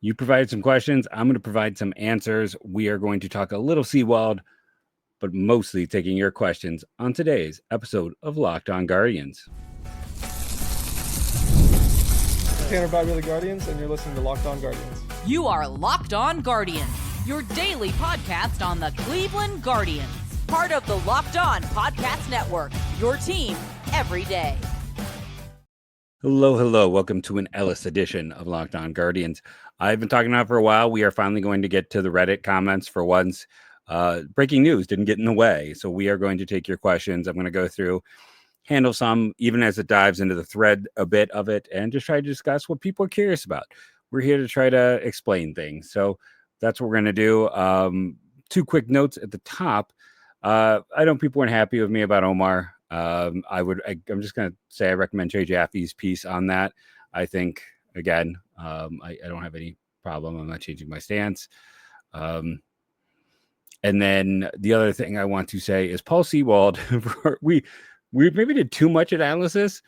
You provided some questions. I'm going to provide some answers. We are going to talk a little Seawald, but mostly taking your questions on today's episode of Locked On Guardians. Tanner Bobby the Guardians, and you're listening to Locked On Guardians. You are Locked On Guardians, your daily podcast on the Cleveland Guardians. Part of the Locked On Podcast Network, your team every day. Hello. Welcome to an Ellis edition of Locked On Guardians. I've been talking about it for a while. We are finally going to get to the Reddit comments for once. Breaking news didn't get in the way. So we are going to take your questions. I'm going to go through, handle some, even as it dives into the thread a bit of it, and just try to discuss what people are curious about. We're here to try to explain things. So that's what we're going to do. Two quick notes at the top. I know people weren't happy with me about Omar. I'm just going to say I recommend Jay Jaffe's piece on that. I think, again, I don't have any problem. I'm not changing my stance. And then the other thing I want to say is Paul Sewald. we maybe did too much analysis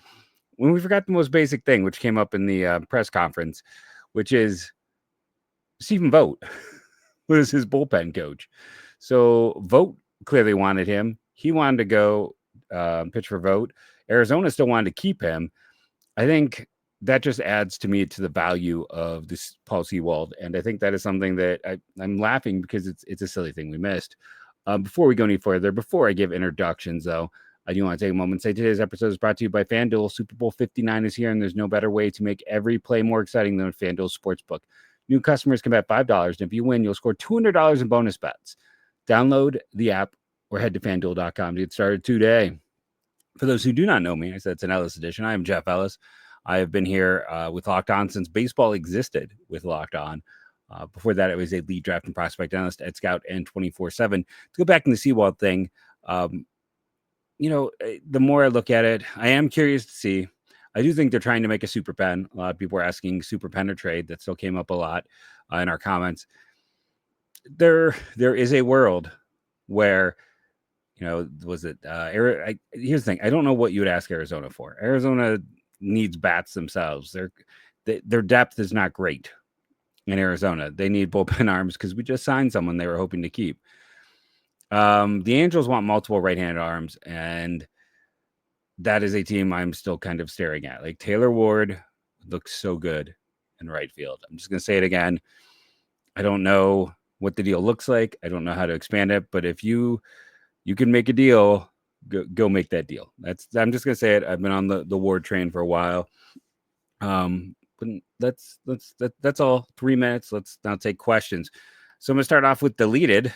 when we forgot the most basic thing, which came up in the press conference, which is Stephen Vogt was his bullpen coach. So Vogt clearly wanted him. He wanted to go pitch for Vogt. Arizona still wanted to keep him. I think that just adds to me to the value of this Paul Sewald. And I think that is something that I'm laughing because it's a silly thing we missed. Before we go any further, before I give introductions, though, I do want to take a moment and say today's episode is brought to you by FanDuel. Super Bowl 59 is here, and there's no better way to make every play more exciting than a FanDuel Sportsbook. New customers can bet $5, and if you win, you'll score $200 in bonus bets. Download the app or head to FanDuel.com to get started today. For those who do not know me, I said it's an Ellis edition. I am Jeff Ellis. I have been here with Locked On since baseball existed with Locked On. Before that, I was a lead draft and prospect analyst at Scout and 24/7. To go back in the Seawald thing, the more I look at it, I am curious to see. I do think they're trying to make a super pen. A lot of people are asking super pen or trade. That still came up a lot in our comments. There is a world where, here's the thing. I don't know what you would ask Arizona for. Arizona needs bats themselves. Their depth is not great in Arizona. They need bullpen arms because we just signed someone they were hoping to keep. The Angels want multiple right-handed arms, and that is a team I'm still kind of staring at. Like Taylor Ward looks so good in right field. I'm just going to say it again. I don't know what the deal looks like. I don't know how to expand it, but if you can make a deal, go make that deal. I'm just going to say it. I've been on the Ward train for a while. But that's all. 3 minutes. Let's now take questions. So I'm going to start off with deleted,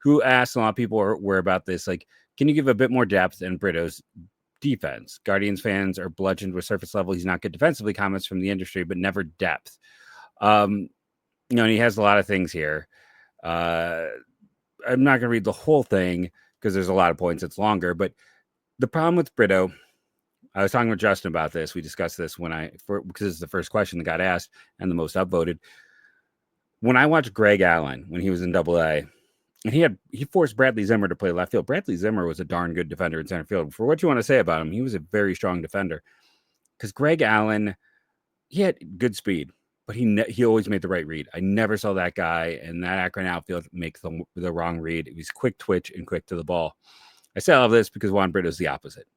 who asked, a lot of people were about this. Like, can you give a bit more depth in Brito's defense? Guardians fans are bludgeoned with surface level. He's not good defensively, comments from the industry, but never depth. And he has a lot of things here. I'm not going to read the whole thing because there's a lot of points. It's longer, but the problem with Brito, I was talking with Justin about this. We discussed this because it's the first question that got asked and the most upvoted. When I watched Greg Allen when he was in AA, and he forced Bradley Zimmer to play left field. Bradley Zimmer was a darn good defender in center field. For what you want to say about him, he was a very strong defender. Because Greg Allen, he had good speed, but he always made the right read. I never saw that guy in that Akron outfield make the wrong read. He was quick twitch and quick to the ball. I say all of this because Juan Brito is the opposite.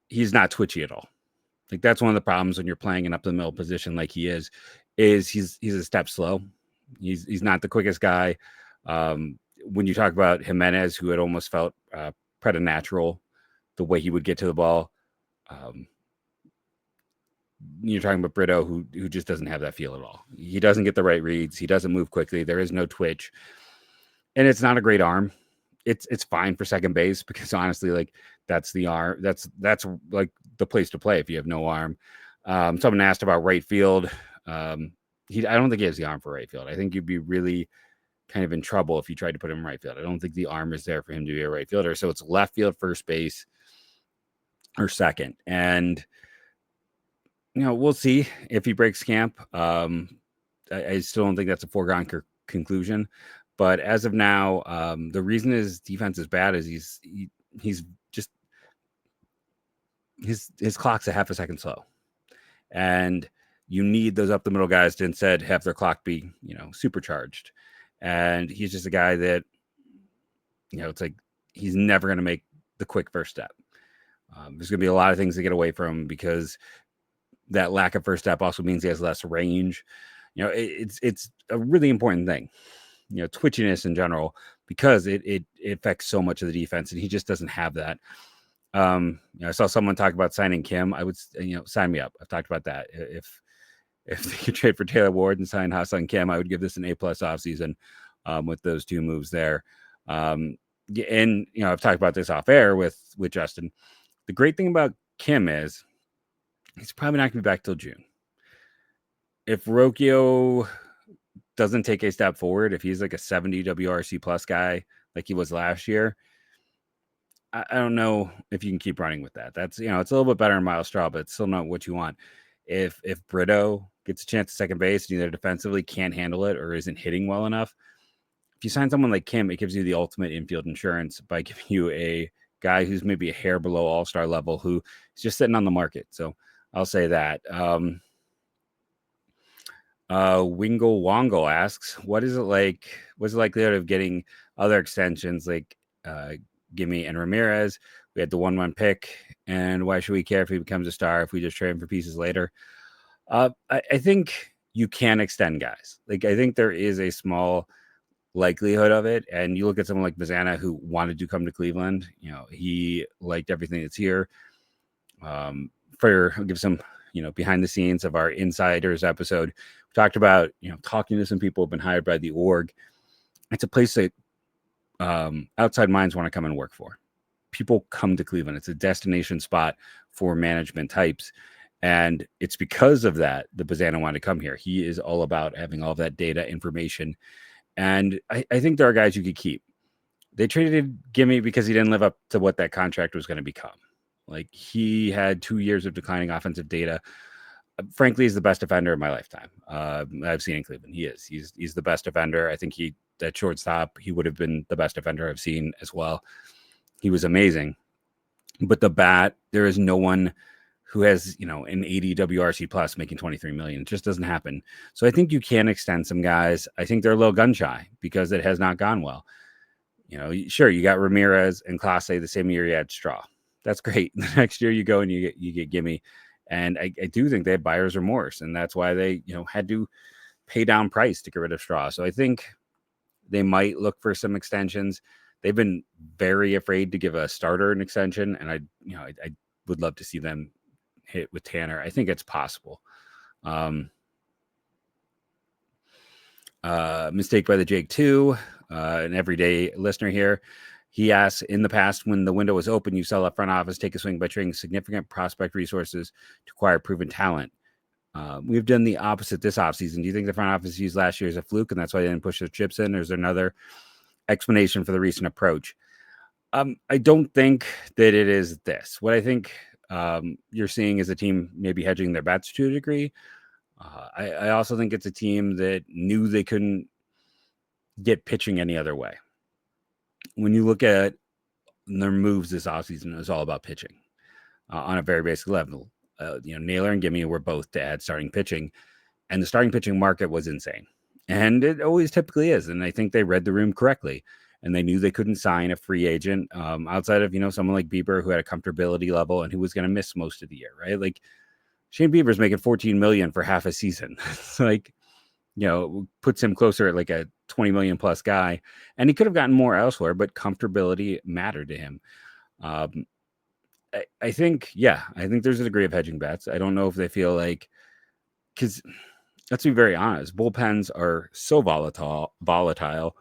He's not twitchy at all. Like that's one of the problems when you're playing an up the middle position like he is he's a step slow. He's not the quickest guy. When you talk about Jimenez, who had almost felt preternatural, the way he would get to the ball, you're talking about Brito, who just doesn't have that feel at all. He doesn't get the right reads. He doesn't move quickly. There is no twitch, and it's not a great arm. It's fine for second base because honestly, like that's the arm. That's like the place to play if you have no arm. Someone asked about right field. I don't think he has the arm for right field. I think you'd be really kind of in trouble if you tried to put him in right field. I don't think the arm is there for him to be a right fielder. So it's left field, first base, or second. And, we'll see if he breaks camp. I still don't think that's a foregone conclusion. But as of now, the reason his defense is bad is he's just his clock's a half a second slow. And you need those up the middle guys to instead have their clock be, supercharged. And he's just a guy that, it's like he's never going to make the quick first step. There's going to be a lot of things to get away from because that lack of first step also means he has less range. It's a really important thing, twitchiness in general, because it affects so much of the defense, and he just doesn't have that. I saw someone talk about signing Kim. I would, sign me up. I've talked about that. If they could trade for Taylor Ward and sign Ha-Seong Kim, I would give this an A+ offseason with those two moves there. And I've talked about this off air with Justin. The great thing about Kim is he's probably not going to be back till June. If Rocchio doesn't take a step forward, if he's like a 70 WRC plus guy like he was last year, I don't know if you can keep running with that. That's, it's a little bit better in Miles Straw, but it's still not what you want. If Brito gets a chance at second base and either defensively can't handle it or isn't hitting well enough, if you sign someone like Kim, it gives you the ultimate infield insurance by giving you a guy who's maybe a hair below all-star level who is just sitting on the market. So I'll say that. Wingle Wongle asks, what is it like? What's the likelihood of getting other extensions like Gimme and Ramirez? We had the 1-1 pick, and why should we care if he becomes a star if we just trade him for pieces later? I think you can extend guys. Like, I think there is a small likelihood of it. And you look at someone like Bazana, who wanted to come to Cleveland. He liked everything that's here. I'll give some, behind the scenes of our Insiders episode. We talked about, talking to some people who've been hired by the org. It's a place that outside minds want to come and work for. People come to Cleveland. It's a destination spot for management types. And it's because of that Bazana wanted to come here. He is all about having all of that data information. And I think there are guys you could keep. They traded Gimme because he didn't live up to what that contract was going to become. Like, he had 2 years of declining offensive data. Frankly, he's the best defender of my lifetime. I've seen in Cleveland. He is. He's the best defender. I think at shortstop, he would have been the best defender I've seen as well. He was amazing. But the bat, there is no one who has, an 80 WRC plus making 23 million. It just doesn't happen. So I think you can extend some guys. I think they're a little gun shy because it has not gone well. Sure, you got Ramirez and Clase the same year you had Straw. That's great. The next year you go and you get Gimme. And I do think they have buyer's remorse. And that's why they, had to pay down price to get rid of Straw. So I think they might look for some extensions. They've been very afraid to give a starter an extension. And I would love to see them hit with Tanner. I think it's possible. Mistake by the Jake 2, an everyday listener here. He asks, in the past, when the window was open, you sell a front office, take a swing by trading significant prospect resources to acquire proven talent. We've done the opposite this offseason. Do you think the front office used last year as a fluke and that's why they didn't push their chips in? Or is there another explanation for the recent approach? I don't think that it is this. What I think you're seeing is a team maybe hedging their bets to a degree. I also think it's a team that knew they couldn't get pitching any other way. When you look at their moves this offseason, it was all about pitching on a very basic level. Naylor and Gimme were both to add starting pitching, and the starting pitching market was insane. And it always typically is. And I think they read the room correctly. And they knew they couldn't sign a free agent outside of, someone like Bieber who had a comfortability level and who was going to miss most of the year, right? Like, Shane Bieber's making $14 million for half a season. It's like, puts him closer at like a 20 million plus guy. And he could have gotten more elsewhere, but comfortability mattered to him. I think there's a degree of hedging bets. I don't know if they feel like, because let's be very honest, bullpens are so volatile.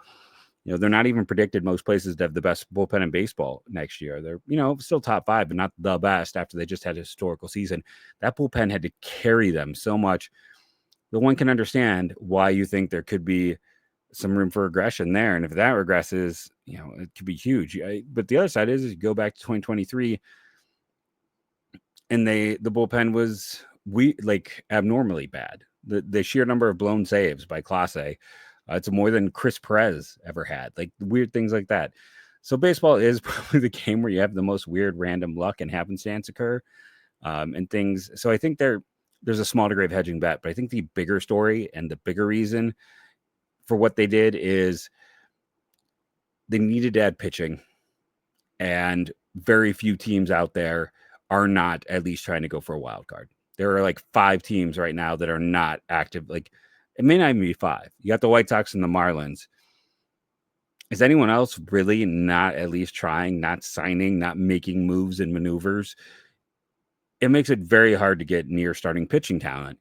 They're not even predicted most places to have the best bullpen in baseball next year. They're, still top 5, but not the best after they just had a historical season. That bullpen had to carry them so much that one can understand why you think there could be some room for regression there. And if that regresses, it could be huge. But the other side is you go back to 2023 and the bullpen was abnormally bad. The sheer number of blown saves by Clase, it's more than Chris Perez ever had, like weird things like that. So baseball is probably the game where you have the most weird random luck and happenstance occur and things. So I think they're there's a small degree of hedging bet, but I think the bigger story and the bigger reason for what they did is they needed to add pitching, and very few teams out there are not at least trying to go for a wild card. There are like 5 teams right now that are not active. Like, it may not even be 5. You got the White Sox and the Marlins. Is anyone else really not at least trying, not signing, not making moves and maneuvers? It makes it very hard to get near starting pitching talent.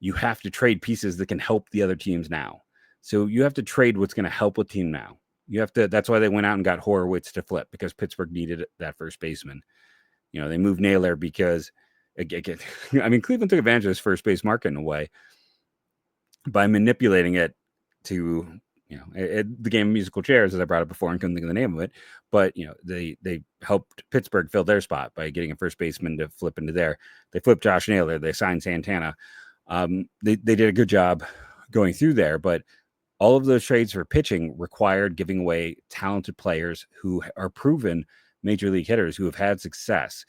You have to trade pieces that can help the other teams now. So you have to trade what's going to help a team now. You have to. That's why they went out and got Horowitz to flip, because Pittsburgh needed that first baseman. You know, they moved Naylor because, again, I mean, Cleveland took advantage of this first base market in a way by manipulating it to, you know, the game of musical chairs, as I brought up before and couldn't think of the name of it. But, you know, they helped Pittsburgh fill their spot by getting a first baseman to flip into there. They flipped Josh Naylor. They signed Santana. They did a good job going through there, but all of those trades for pitching required giving away talented players who are proven major league hitters who have had success,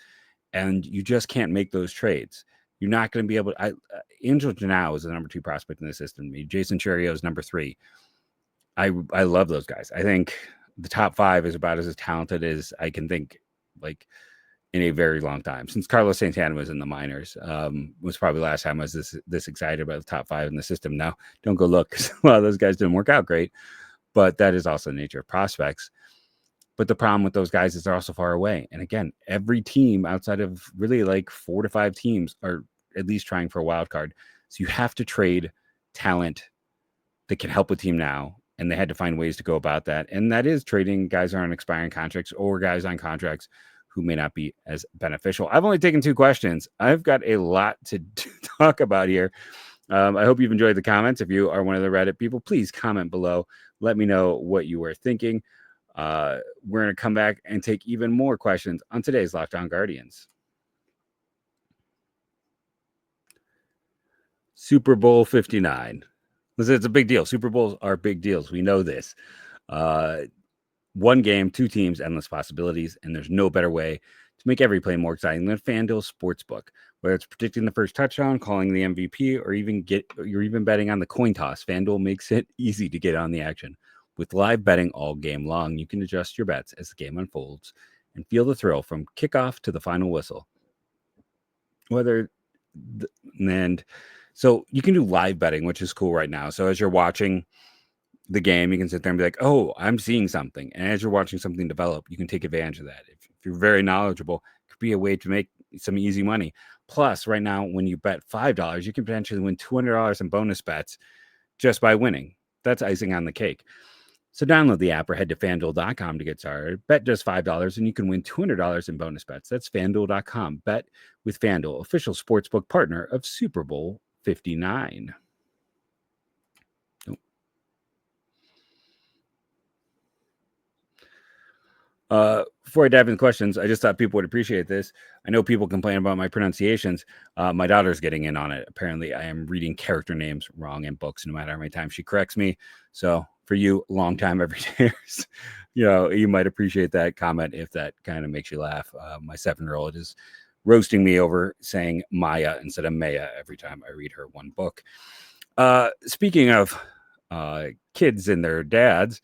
and you just can't make those trades. You're not going to be able to. Angel Janao is the number 2 prospect in the system. Jason Chourio is number 3. I love those guys. I think the top 5 is about as talented as I can think, like, in a very long time. Since Carlos Santana was in the minors, was probably the last time I was this excited about the top 5 in the system. Now, don't go look, because a lot of those guys didn't work out great, but that is also the nature of prospects. But the problem with those guys is they're also far away. And again, every team outside of really like 4 to 5 teams are at least trying for a wild card. So you have to trade talent that can help a team now. And they had to find ways to go about that. And that is trading guys on expiring contracts or guys on contracts who may not be as beneficial. I've only taken 2 questions. I've got a lot to talk about here. I hope you've enjoyed the comments. If you are one of the Reddit people, please comment below. Let me know what you were thinking. We're going to come back and take even more questions on today's Locked On Guardians. Super Bowl 59. Listen, it's a big deal. Super Bowls are big deals. We know this. 1 game, 2 teams, endless possibilities, and there's no better way to make every play more exciting than FanDuel Sportsbook. Whether it's predicting the first touchdown, calling the MVP, or even betting on the coin toss, FanDuel makes it easy to get on the action. With live betting all game long, you can adjust your bets as the game unfolds and feel the thrill from kickoff to the final whistle. So you can do live betting, which is cool right now. So as you're watching the game, you can sit there and be like, oh, I'm seeing something. And as you're watching something develop, you can take advantage of that. If you're very knowledgeable, it could be a way to make some easy money. Plus, right now, when you bet $5, you can potentially win $200 in bonus bets just by winning. That's icing on the cake. So download the app or head to FanDuel.com to get started. Bet just $5 and you can win $200 in bonus bets. That's FanDuel.com. Bet with FanDuel, official sportsbook partner of Super Bowl 59. Before I dive into questions, I just thought people would appreciate this. I know people complain about my pronunciations. My daughter's getting in on it. Apparently, I am reading character names wrong in books no matter how many times she corrects me. So for you, long time everydayers, you might appreciate that comment if that kind of makes you laugh. My 7-year-old is roasting me over saying Maya instead of Maya every time I read her one book. Speaking of kids and their dads,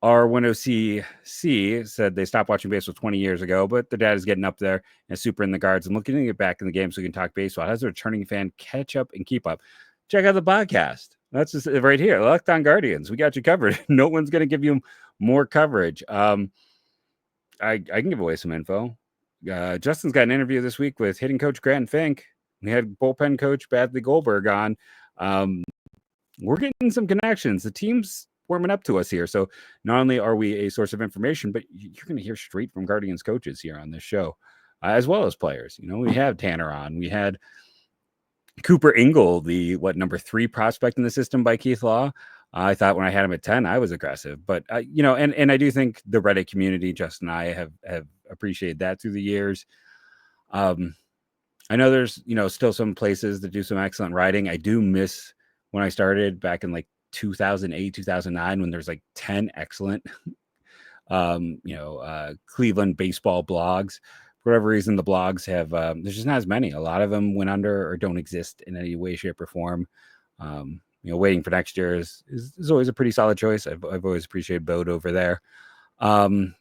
R10CC said they stopped watching baseball 20 years ago, but their dad is getting up there and super in the guards and looking to get back in the game so we can talk baseball. How's a returning fan catch up and keep up? Check out the podcast. That's just right here. Locked On Guardians. We got you covered. No one's going to give you more coverage. I can give away some info. Justin's got an interview this week with hitting coach Grant Fink. We had bullpen coach Badley Goldberg on. We're getting some connections. The team's warming up to us here. So not only are we a source of information, but you're going to hear straight from Guardians coaches here on this show, as well as players. We have Tanner on. We had Cooper Ingle, the number 3 prospect in the system by Keith Law. I thought when I had him at 10, I was aggressive, but and I do think the Reddit community, Justin and I have appreciated that through the years. I know there's, still some places that do some excellent writing. I do miss when I started back in 2008, 2009, when there's 10 excellent, Cleveland baseball blogs. for whatever reason, the blogs have, there's just not as many. A lot of them went under or don't exist in any way, shape, or form. Waiting for next year is always a pretty solid choice. I've always appreciated Vogt over there. But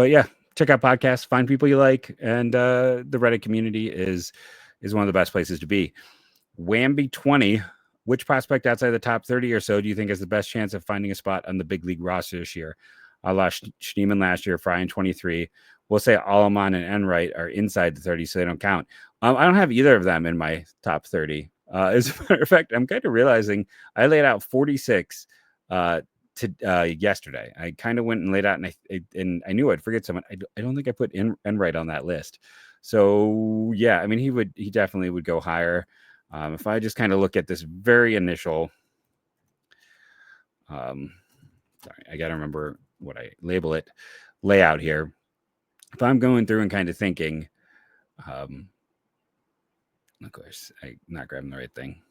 yeah, check out podcasts, find people you like, and the Reddit community is one of the best places to be. Wamby20, which prospect outside the top 30 or so do you think has the best chance of finding a spot on the big league roster this year? I lost Schneemann last year, Fry in 23. We'll say Alleman and Enright are inside the 30, so they don't count. I don't have either of them in my top 30. As a matter of fact, I'm kind of realizing I laid out 46 yesterday. I kind of went and laid out, and I knew I'd forget someone. I don't think I put Enright on that list. So yeah, I mean, he definitely would go higher. If I just kind of look at this very initial, sorry, I got to remember what I label it, layout here. If I'm going through and kind of thinking, of course, I'm not grabbing the right thing.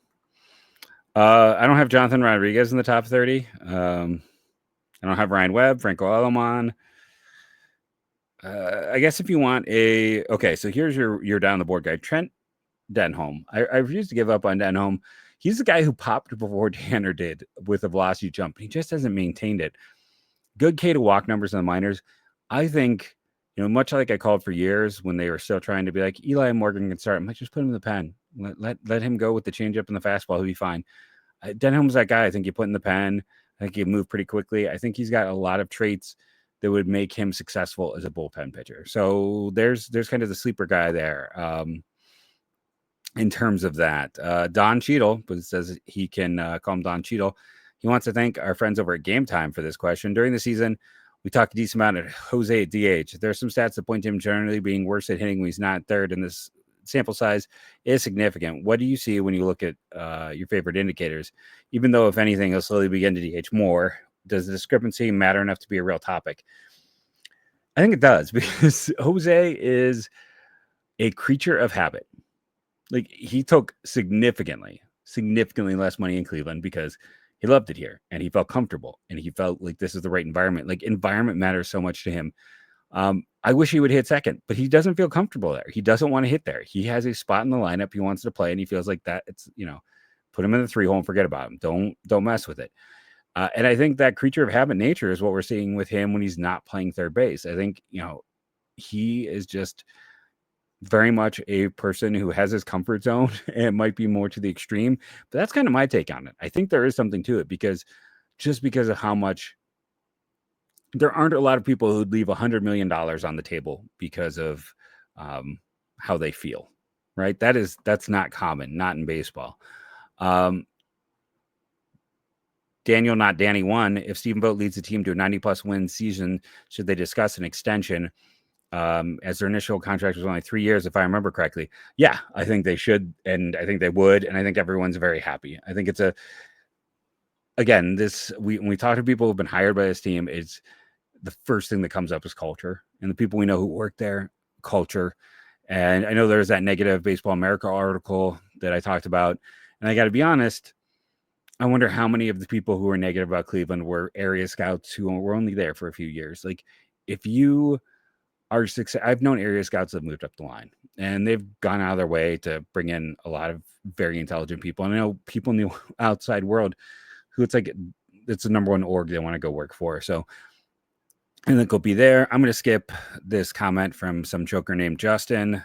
I don't have Jonathan Rodriguez in the top 30. I don't have Ryan Webb, Franco Alleman. I guess if you want so here's your down the board guy, Trent Denholm. I refuse to give up on Denholm. He's the guy who popped before Tanner did with a velocity jump. He just hasn't maintained it. Good K to walk numbers in the minors. I think, much like I called for years when they were still trying to be like, Eli Morgan can start. I might just put him in the pen. Let him go with the changeup and the fastball. He'll be fine. Denholm's that guy. I think you put in the pen. I think he move pretty quickly. I think he's got a lot of traits that would make him successful as a bullpen pitcher. So there's kind of the sleeper guy there. In terms of that, Don Cheadle, but it says he can call him Don Cheadle. He wants to thank our friends over at Game Time for this question. During the season, we talked a decent amount at Jose at DH. There are some stats that point to him generally being worse at hitting when he's not third, and this sample size is significant. What do you see when you look at your favorite indicators? Even though, if anything, he'll slowly begin to DH more, does the discrepancy matter enough to be a real topic? I think it does, because Jose is a creature of habit. Like, he took significantly less money in Cleveland because he loved it here and he felt comfortable and he felt like this is the right environment. Like, environment matters so much to him. I wish he would hit second, but he doesn't feel comfortable there. He doesn't want to hit there. He has a spot in the lineup he wants to play, and he feels like that it's, put him in the 3 hole and forget about him. Don't mess with it. And I think that creature of habit nature is what we're seeing with him when he's not playing third base. I think, he is just very much a person who has his comfort zone and might be more to the extreme, but that's kind of my take on it. I think there is something to it because of how much there aren't a lot of people who'd leave $100 million on the table because of how they feel, right? That's not common, not in baseball. Daniel, not Danny, won. If Stephen Vogt leads the team to a 90-plus win season, should they discuss an extension? As their initial contract was only 3 years, if I remember correctly. Yeah, I think they should, and I think they would, and I think everyone's very happy. I think it's when we talk to people who've been hired by this team, it's the first thing that comes up is culture, and the people we know who work there, culture. And I know there's that negative Baseball America article that I talked about, and I got to be honest, I wonder how many of the people who are negative about Cleveland were area scouts who were only there for a few years. Like, if you are success, I've known area scouts that moved up the line, and they've gone out of their way to bring in a lot of very intelligent people. And I know people in the outside world who it's like it's the number one org they want to go work for. So I think they'll be there. I'm going to skip this comment from some joker named Justin.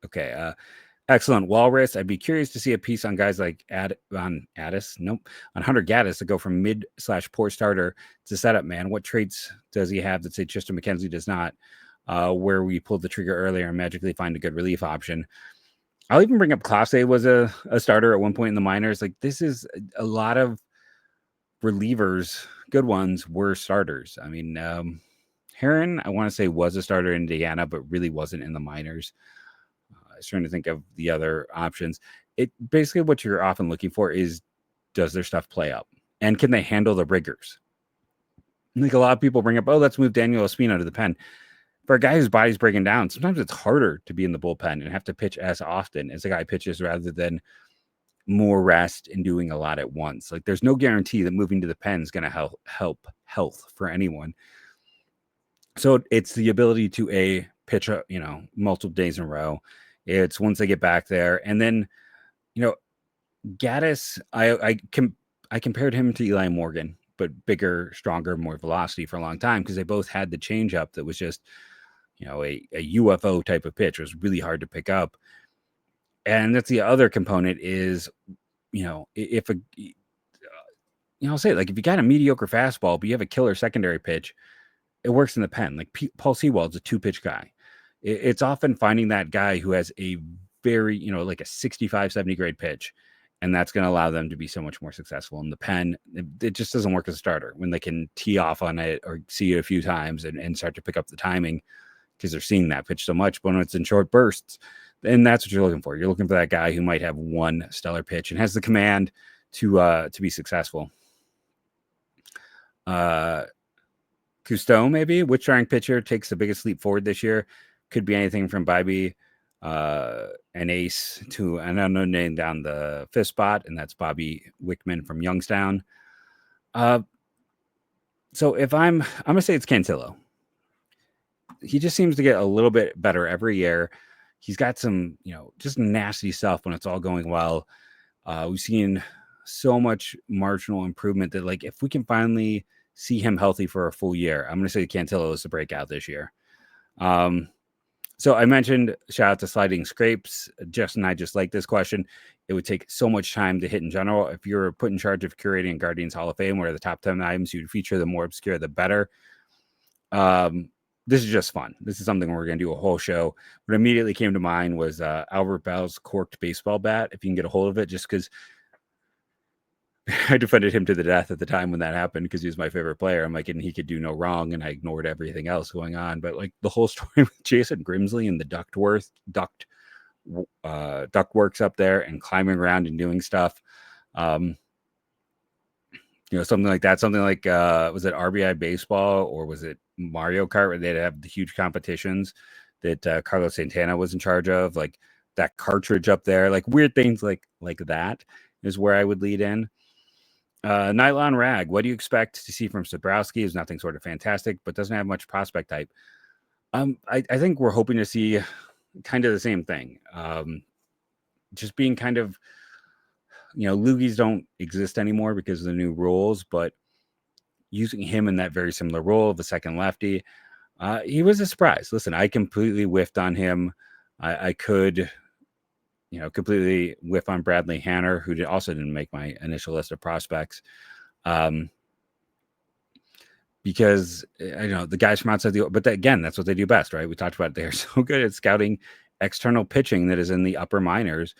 Okay. Excellent. Walrus. I'd be curious to see a piece on guys like on Hunter Gaddis to go from mid/poor starter to setup man. What traits does he have that say Tristan McKenzie does not? Where we pulled the trigger earlier and magically find a good relief option. I'll even bring up Clase was a starter at one point in the minors. Like, this is a lot of relievers, good ones, were starters. I mean, Heron, I want to say, was a starter in Indiana, but really wasn't in the minors. I was trying to think of the other options. It basically what you're often looking for is, does their stuff play up, and can they handle the riggers? I think a lot of people bring up, let's move Daniel Espino to the pen. For a guy whose body's breaking down, sometimes it's harder to be in the bullpen and have to pitch as often as a guy pitches rather than more rest and doing a lot at once. Like there's no guarantee that moving to the pen is going to help health for anyone. So it's the ability to pitch, multiple days in a row. It's once they get back there. And then, Gaddis, I compared him to Eli Morgan, but bigger, stronger, more velocity for a long time because they both had the changeup that was just, a UFO type of pitch. It was really hard to pick up. And that's the other component is, if I'll say it, like if you got a mediocre fastball, but you have a killer secondary pitch, it works in the pen. Like Paul Sewald's a 2-pitch guy. It's often finding that guy who has a very, like a 65, 70 grade pitch. And that's going to allow them to be so much more successful in the pen. It just doesn't work as a starter when they can tee off on it or see it a few times and start to pick up the timing because they're seeing that pitch so much. But when it's in short bursts, then that's what you're looking for. You're looking for that guy who might have one stellar pitch and has the command to be successful. Cousteau, maybe, which starting pitcher takes the biggest leap forward this year? Could be anything from Bibee, an ace to an unknown name down the fifth spot, and that's Bobby Wickman from Youngstown. So if I'm gonna say it's Cantillo. He just seems to get a little bit better every year. He's got some, just nasty stuff when it's all going well. We've seen so much marginal improvement that, like, if we can finally see him healthy for a full year, I'm going to say Cantillo is the breakout this year. So I mentioned, shout out to Sliding Scrapes. Justin and I just like this question. It would take so much time to hit in general. If you're put in charge of curating Guardians Hall of Fame, where the top 10 items you'd feature, the more obscure, the better. This is just fun. This is something we're going to do a whole show. What immediately came to mind was Albert Bell's corked baseball bat. If you can get a hold of it, just because I defended him to the death at the time when that happened because he was my favorite player. I'm like, and he could do no wrong, and I ignored everything else going on. But like the whole story with Jason Grimsley and the ductworks up there and climbing around and doing stuff, something like that. Something like was it RBI baseball or was it Mario Kart where they'd have the huge competitions that Carlos Santana was in charge of, like that cartridge up there, like weird things like that is where I would lead in. Nylon Rag, what do you expect to see from Sabrowski? Is nothing sort of fantastic, but doesn't have much prospect type. I think we're hoping to see kind of the same thing. Just being kind of, loogies don't exist anymore because of the new rules, but using him in that very similar role of a second lefty, he was a surprise. Listen, I completely whiffed on him. I could completely whiff on Bradley Hanner, who also didn't make my initial list of prospects. Because the guys from outside but again, that's what they do best, right? We talked about it. They're so good at scouting external pitching that is in the upper minors.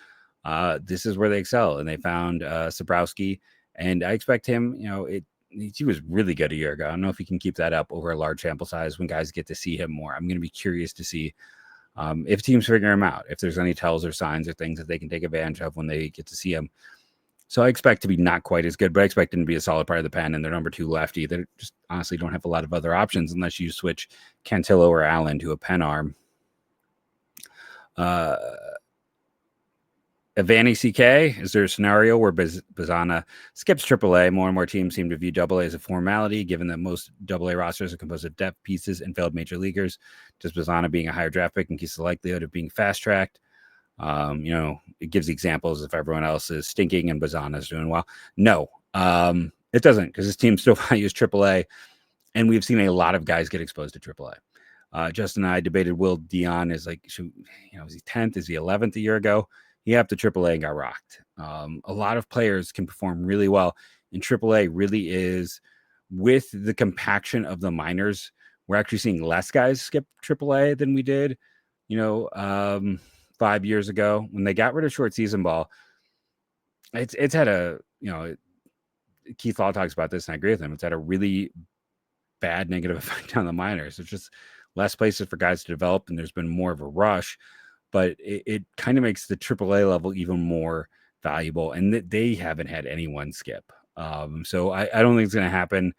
This is where they excel, and they found Sabrowski, and I expect him. He was really good a year ago. I don't know if he can keep that up over a large sample size when guys get to see him more. I'm going to be curious to see if teams figure him out, if there's any tells or signs or things that they can take advantage of when they get to see him. So I expect to be not quite as good, but I expect him to be a solid part of the pen, and their number 2 lefty. They just honestly don't have a lot of other options unless you switch Cantillo or Allen to a pen arm. Avani CK, is there a scenario where Bazana skips AAA? More and more teams seem to view AA as a formality, given that most AA rosters are composed of depth pieces and failed major leaguers. Does Bazana being a higher draft pick increase the likelihood of being fast-tracked? It gives examples if everyone else is stinking and Bazana is doing well. No, it doesn't, because this team still values AAA, and we've seen a lot of guys get exposed to AAA. Justin and I debated Will Dion is like, is he 10th? Is he 11th a year ago? He upped to AAA and got rocked. A lot of players can perform really well, and AAA really is, with the compaction of the minors, we're actually seeing less guys skip AAA than we did, 5 years ago when they got rid of short season ball. It's had a, Keith Law talks about this, and I agree with him. It's had a really bad negative effect on the minors. There's just less places for guys to develop, and there's been more of a rush. But it kind of makes the AAA level even more valuable, and they haven't had anyone skip. So I don't think it's going to happen.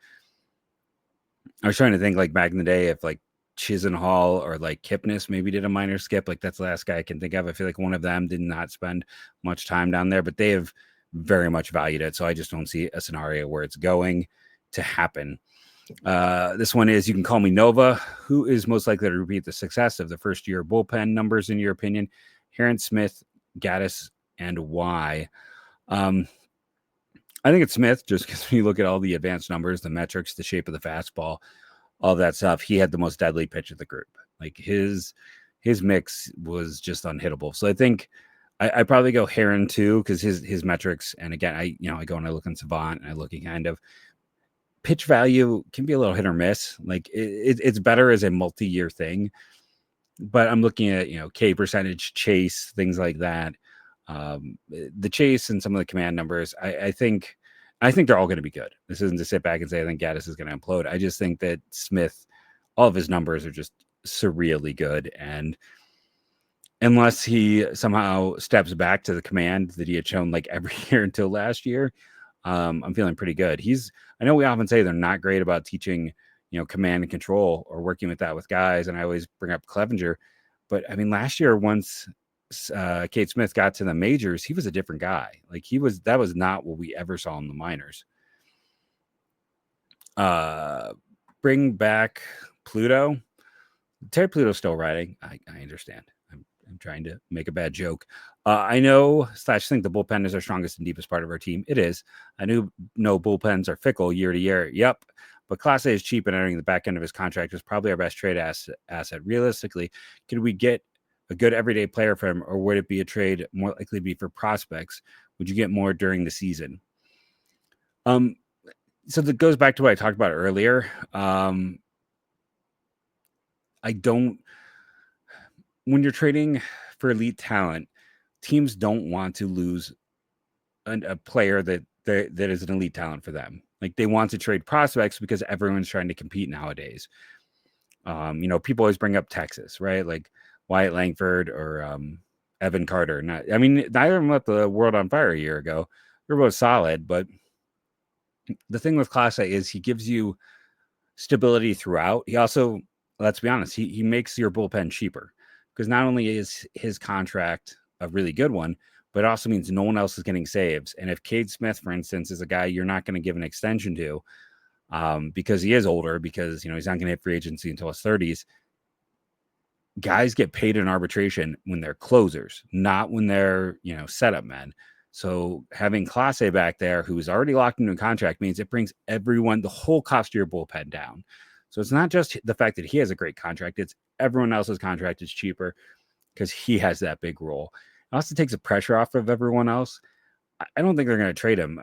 I was trying to think, like back in the day, if like Chisenhall or like Kipnis maybe did a minor skip. Like that's the last guy I can think of. I feel like one of them did not spend much time down there, but they have very much valued it. So I just don't see a scenario where it's going to happen. This one is, you can call me Nova. Who is most likely to repeat the success of the first year bullpen numbers in your opinion? Heron, Smith, Gaddis, and why? I think it's Smith, just because when you look at all the advanced numbers, the metrics, the shape of the fastball, all that stuff, he had the most deadly pitch of the group. Like his mix was just unhittable. So I think I probably go Heron too, because his metrics, and again, I go and I look on Savant and I look at kind of pitch value can be a little hit or miss. Like it's better as a multi-year thing, but I'm looking at K percentage, chase, things like that. The chase and some of the command numbers, I think they're all going to be good. This isn't to sit back and say I think Gaddis is going to implode. I just think that Smith, all of his numbers are just surreally good, and unless he somehow steps back to the command that he had shown like every year until last year, I'm feeling pretty good. I know we often say they're not great about teaching command and control or working with that with guys, and I always bring up Clevenger, but I mean last year once Kate Smith got to the majors, he was a different guy. Like that was not what we ever saw in the minors. Bring back Pluto. Terry Pluto's still riding. I understand. I'm trying to make a bad joke. I know / think the bullpen is our strongest and deepest part of our team. It is. I know bullpens are fickle year to year. Yep. But Clase is cheap and entering the back end of his contract is probably our best trade asset. Realistically, could we get a good everyday player for him, or would it be a trade more likely to be for prospects? Would you get more during the season? So that goes back to what I talked about earlier. When you're trading for elite talent, teams don't want to lose a player that is an elite talent for them. Like they want to trade prospects because everyone's trying to compete nowadays. People always bring up Texas, right? Like Wyatt Langford or Evan Carter. Neither of them lit the world on fire a year ago. They're both solid, but the thing with Clase is he gives you stability throughout. He also, let's be honest, he makes your bullpen cheaper, because not only is his contract a really good one, but it also means no one else is getting saves. And if Cade Smith, for instance, is a guy you're not going to give an extension to because he is older, because he's not going to hit free agency until his 30s, guys get paid in arbitration when they're closers, not when they're setup men. So having Clase back there, who's already locked into a contract, means it brings everyone, the whole cost of your bullpen down. So it's not just the fact that he has a great contract, it's everyone else's contract is cheaper because he has that big role. It also takes the pressure off of everyone else. I don't think they're going to trade him.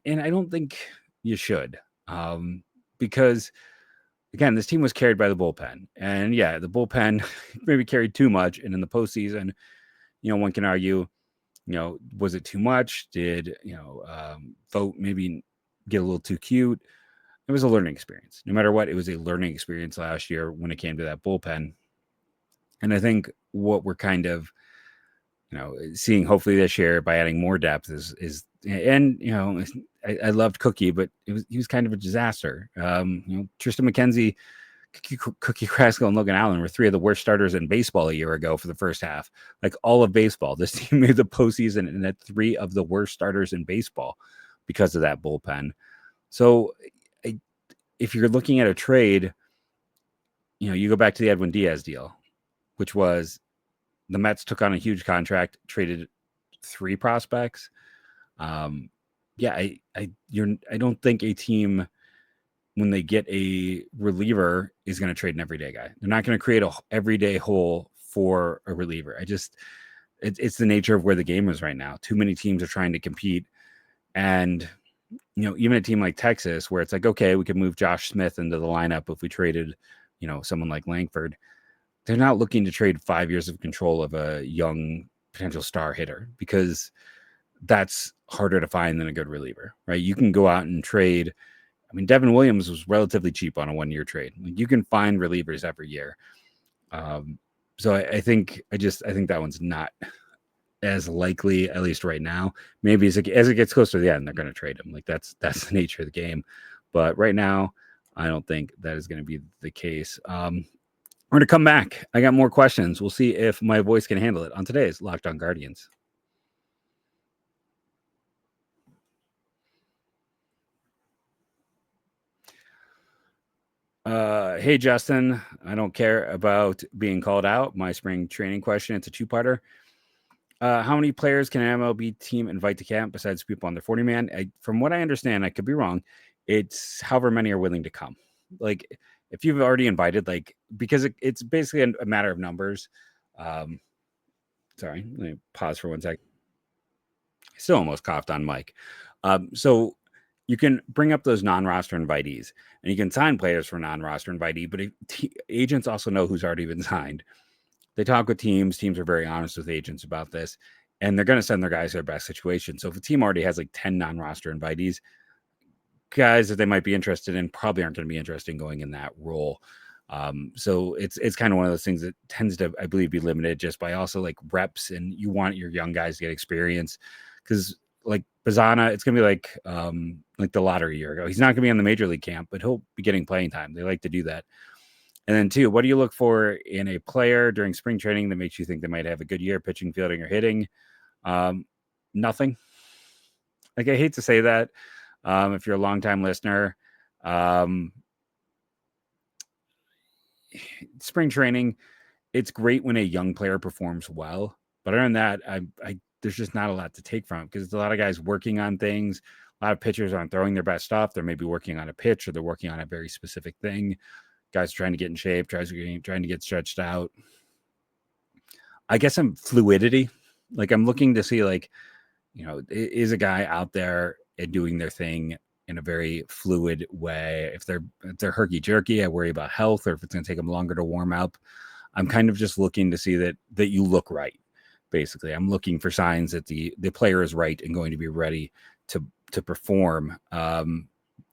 And I don't think you should, because again, this team was carried by the bullpen, and yeah, the bullpen maybe carried too much. And in the postseason, one can argue, was it too much? Did, Vogt maybe get a little too cute? It was a learning experience. No matter what, it was a learning experience last year when it came to that bullpen. And I think what we're kind of, seeing hopefully this year by adding more depth is I loved Cookie, but he was kind of a disaster. Tristan McKenzie, Cookie Kraskell, and Logan Allen were three of the worst starters in baseball a year ago for the first half. Like all of baseball, this team made the postseason and had three of the worst starters in baseball because of that bullpen. So if you're looking at a trade, you go back to the Edwin Diaz deal, which was the Mets took on a huge contract, traded 3 prospects. I don't think a team, when they get a reliever, is going to trade an everyday guy. They're not going to create a everyday hole for a reliever. It's the nature of where the game is right now. Too many teams are trying to compete. And, even a team like Texas, where it's like, okay, we could move Josh Smith into the lineup if we traded, someone like Langford. They're not looking to trade 5 years of control of a young potential star hitter, because that's harder to find than a good reliever, right? You can go out and trade. Devin Williams was relatively cheap on a 1-year trade. Like, you can find relievers every year. So I think that one's not as likely, at least right now. Maybe as it gets closer to the end, they're going to trade him. Like that's the nature of the game. But right now, I don't think that is going to be the case. We're going to come back. I got more questions. We'll see if my voice can handle it on today's Locked On Guardians. Hey, Justin, I don't care about being called out. My spring training question, it's a two-parter. How many players can an MLB team invite to camp besides people on their 40-man? From what I understand, I could be wrong, it's however many are willing to come. Like, if you've already invited, like, because it's basically a matter of numbers. Sorry, let me pause for 1 second. I still almost coughed on mic. So you can bring up those non-roster invitees, and you can sign players for non-roster invitee, but agents also know who's already been signed. They talk with teams. Teams are very honest with agents about this, and they're going to send their guys to their best situation. So if a team already has like 10 non-roster invitees, guys that they might be interested in probably aren't going to be interested in going in that role. So it's kind of one of those things that tends to, I believe, be limited just by also like reps, and you want your young guys to get experience, because like Bazana, it's going to be like the lottery year ago. He's not going to be on the major league camp, but he'll be getting playing time. They like to do that. And then 2, what do you look for in a player during spring training that makes you think they might have a good year, pitching, fielding, or hitting? Nothing. Like, I hate to say that. If you're a longtime listener, spring training, it's great when a young player performs well. But other than that, there's just not a lot to take from it, because there's a lot of guys working on things. A lot of pitchers aren't throwing their best stuff. They're maybe working on a pitch, or they're working on a very specific thing. Guys trying to get in shape, trying to get stretched out. I guess I'm fluidity. Like, I'm looking to see, like, is a guy out there and doing their thing in a very fluid way? If they're herky jerky, I worry about health, or if it's going to take them longer to warm up. I'm kind of just looking to see that you look right. Basically, I'm looking for signs that the player is right and going to be ready to perform.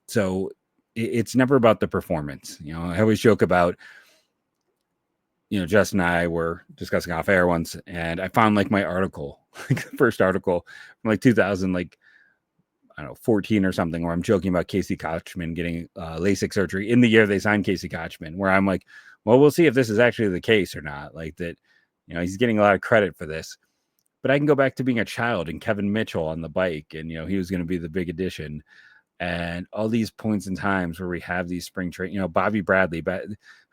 So it's never about the performance. I always joke about, Justin and I were discussing off air once, and I found like my article, like the first article from like 2000, like, I don't know, 14 or something, where I'm joking about Casey Kochman getting LASIK surgery in the year they signed Casey Kochman, where I'm like, well, we'll see if this is actually the case or not. Like that, he's getting a lot of credit for this. But I can go back to being a child and Kevin Mitchell on the bike, and he was going to be the big addition. And all these points in times where we have these spring training, Bobby Bradley, but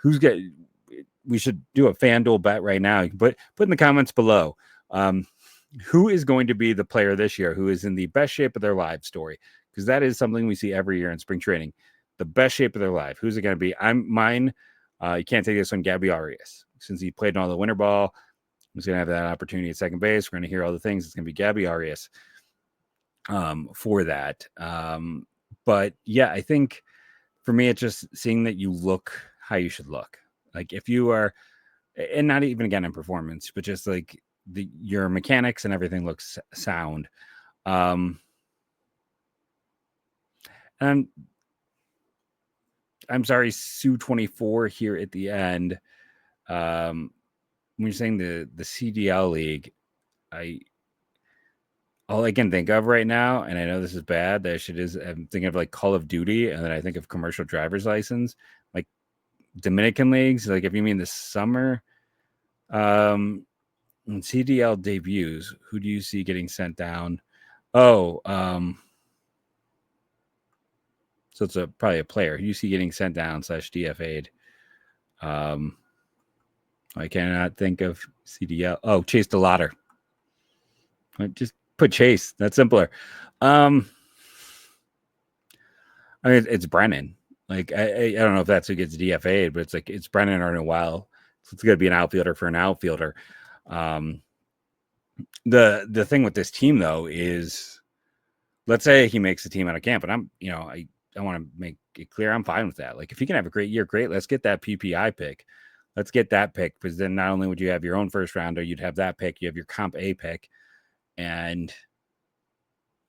we should do a FanDuel bet right now. You can put in the comments below. Who is going to be the player this year who is in the best shape of their life story? Because that is something we see every year in spring training. The best shape of their life. Who's it going to be? Mine. You can't take this one, Gabby Arias. Since he played in all the winter ball, he's going to have that opportunity at second base. We're going to hear all the things. It's going to be Gabby Arias for that. But yeah, I think for me, it's just seeing that you look how you should look. Like if you are, and not even again in performance, but just like your mechanics and everything looks sound. And I'm sorry, Sue24 here at the end. When you're saying the CDL league, all I can think of right now, and I know this is bad, I'm thinking of like Call of Duty, and then I think of commercial driver's license, like Dominican leagues. Like if you mean the summer, when CDL debuts, who do you see getting sent down? So it's probably a player. Who do you see getting sent down / DFA'd? I cannot think of CDL. Oh, Chase DeLauder. Just put Chase. That's simpler. I mean, it's Brennan. Like I don't know if that's who gets DFA'd, but it's Brennan or Noel. So it's going to be an outfielder for an outfielder. The thing with this team though is, let's say he makes the team out of camp, and I want to make it clear I'm fine with that. Like if he can have a great year, great. Let's get that PPI pick. Let's get that pick, because then not only would you have your own first rounder, you'd have that pick. You have your Comp A pick, and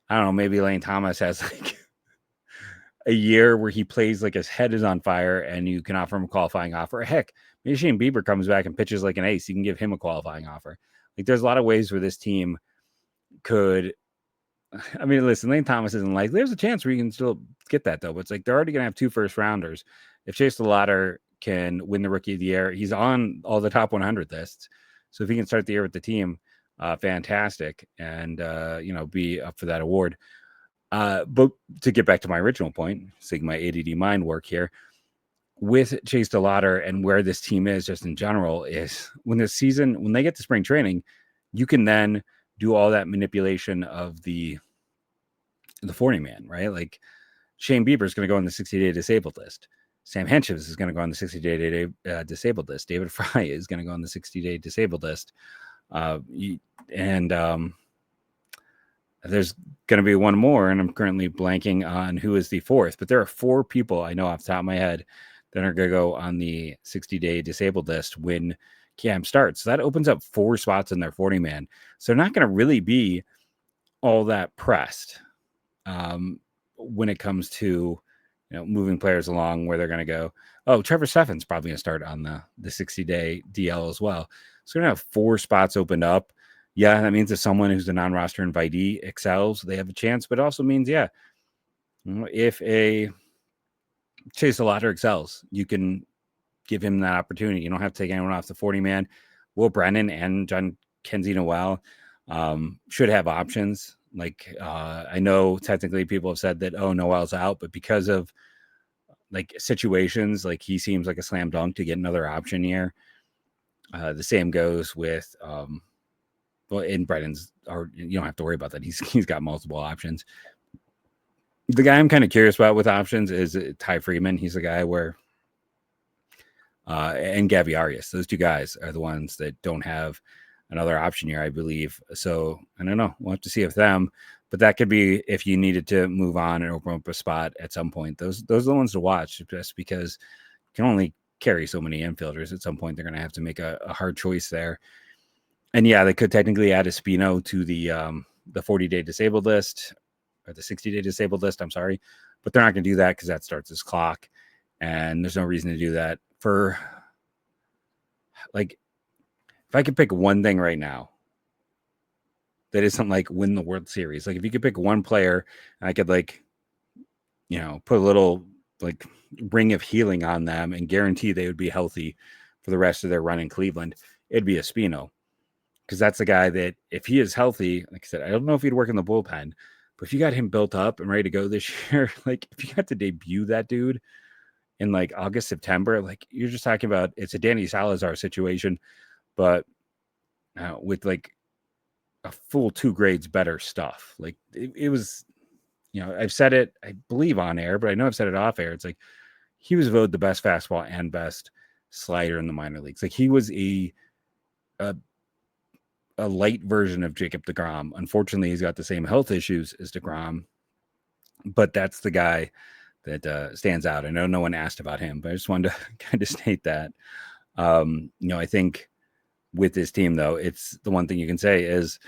I don't know, maybe Lane Thomas has like a year where he plays like his head is on fire, and you can offer him a qualifying offer. Heck, maybe Shane Bieber comes back and pitches like an ace. You can give him a qualifying offer. Like there's a lot of ways where this team could. I mean, listen, Lane Thomas isn't like, there's a chance where you can still get that though. But it's like they're already going to have 2 first rounders. If Chase DeLauder can win the Rookie of the Year. He's on all the top 100 lists. So if he can start the year with the team, fantastic, and be up for that award. But to get back to my original point, seeing my ADD mind work here, with Chase DeLauter and where this team is just in general, is when they get to spring training, you can then do all that manipulation of the 40-man, right? Like Shane Bieber is going to go on the 60-day disabled list. Sam Henches is going to go on the 60-day disabled list. David Fry is going to go on the 60-day disabled list. There's going to be one more, and I'm currently blanking on who is the fourth, but there are 4 people I know off the top of my head that are going to go on the 60-day disabled list when camp starts. So that opens up 4 spots in their 40-man. So they're not going to really be all that pressed when it comes to moving players along where they're going to go. Oh, Trevor Steffen's probably going to start on the 60-day DL as well. So we're going to have 4 spots opened up. Yeah, that means if someone who's a non-roster invitee excels, they have a chance. But it also means, if a Chase DeLauter excels, you can give him that opportunity. You don't have to take anyone off the 40-man. Will Brennan and John Kenzie Noel should have options. Like, I know technically people have said that, Noel's out, but because of like situations, like he seems like a slam dunk to get another option here. The same goes with, in Brennan's, or you don't have to worry about that. He's got multiple options. The guy I'm kind of curious about with options is Ty Freeman. He's the guy where, and Gabby Arias, those 2 guys are the ones that don't have another option here, I believe. So I don't know. We'll have to see if them, but that could be if you needed to move on and open up a spot at some point. Those are the ones to watch, just because you can only carry so many infielders. At some point, they're going to have to make a hard choice there. And yeah, they could technically add Espino to the 40-day disabled list, or the 60-day disabled list. I'm sorry, but they're not going to do that because that starts his clock, and there's no reason to do that. For like, if I could pick one thing right now that isn't like win the World Series, like if you could pick one player, and I could put a little like ring of healing on them and guarantee they would be healthy for the rest of their run in Cleveland, it'd be Espino. Because that's the guy that, if he is healthy, like I said, I don't know if he'd work in the bullpen, but if you got him built up and ready to go this year, like if you got to debut that dude in like August, September, like you're just talking about, it's a Danny Salazar situation, but with like a full 2 grades better stuff. Like it was, I've said it, I believe on air, but I know I've said it off air. It's like he was voted the best fastball and best slider in the minor leagues. Like he was a light version of Jacob deGrom. Unfortunately, he's got the same health issues as deGrom, but that's the guy that stands out. I know no one asked about him, but I just wanted to kind of state that. I think with this team, though, it's the one thing you can say is,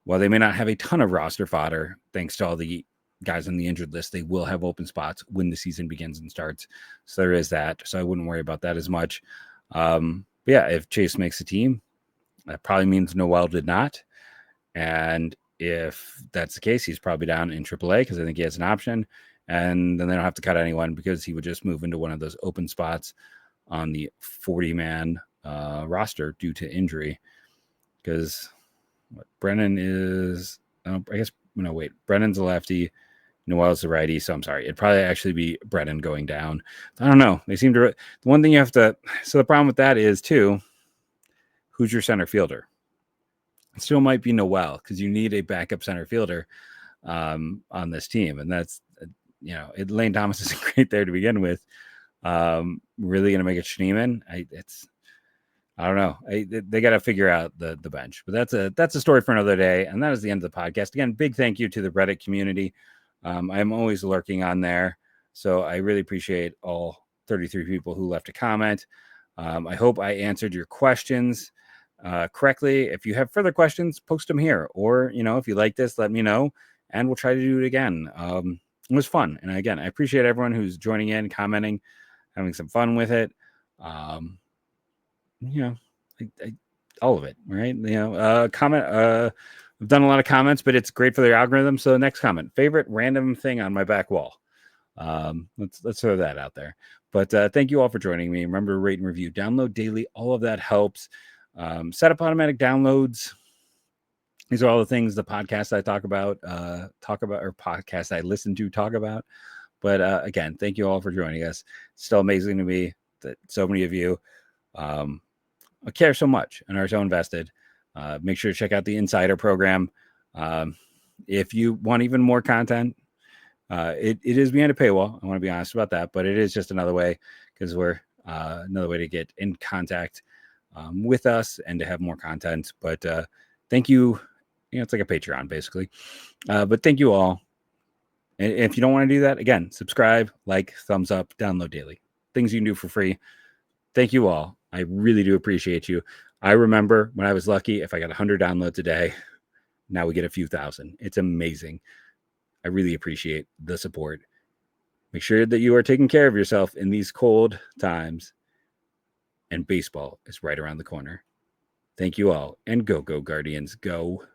while they may not have a ton of roster fodder, thanks to all the guys on the injured list, they will have open spots when the season begins and starts. So there is that. So I wouldn't worry about that as much. But yeah, if Chase makes the team, that probably means Noel did not. And if that's the case, he's probably down in AAA because I think he has an option. And then they don't have to cut anyone because he would just move into one of those open spots on the 40-man roster due to injury. Because Brennan is, Brennan's a lefty. Noel's the righty. So I'm sorry. It'd probably actually be Brennan going down. I don't know. They seem to, the one thing you have to, so the problem with that is too, who's your center fielder? It still might be Noel because you need a backup center fielder on this team. And that's, Lane Thomas isn't great there to begin with. Really going to make it Schneemann? I don't know. They got to figure out the bench. But that's a story for another day. And that is the end of the podcast. Again, big thank you to the Reddit community. I'm always lurking on there. So I really appreciate all 33 people who left a comment. I hope I answered your questions correctly. If you have further questions, post them here. Or, if you like this, let me know. And we'll try to do it again. It was fun. And again, I appreciate everyone who's joining in, commenting, having some fun with it. All of it, right? Comment. I've done a lot of comments, but it's great for their algorithm. So next comment, favorite random thing on my back wall. Let's throw that out there. But thank you all for joining me. Remember to rate and review, download daily. All of that helps. Set up automatic downloads. These are all the things the podcasts I talk about, or podcasts I listen to talk about. But again, thank you all for joining us. It's still amazing to me that so many of you care so much and are so invested. Make sure to check out the Insider program. If you want even more content, it is behind a paywall. I want to be honest about that, but it is just another way, because we're another way to get in contact with us and to have more content. But thank you. It's like a Patreon basically. But thank you all. And if you don't want to do that, again, subscribe, like, thumbs up, download daily. Things you can do for free. Thank you all. I really do appreciate you. I remember when I was lucky, if I got 100 downloads a day, now we get a few thousand. It's amazing. I really appreciate the support. Make sure that you are taking care of yourself in these cold times. And baseball is right around the corner. Thank you all. And go, Guardians. Go.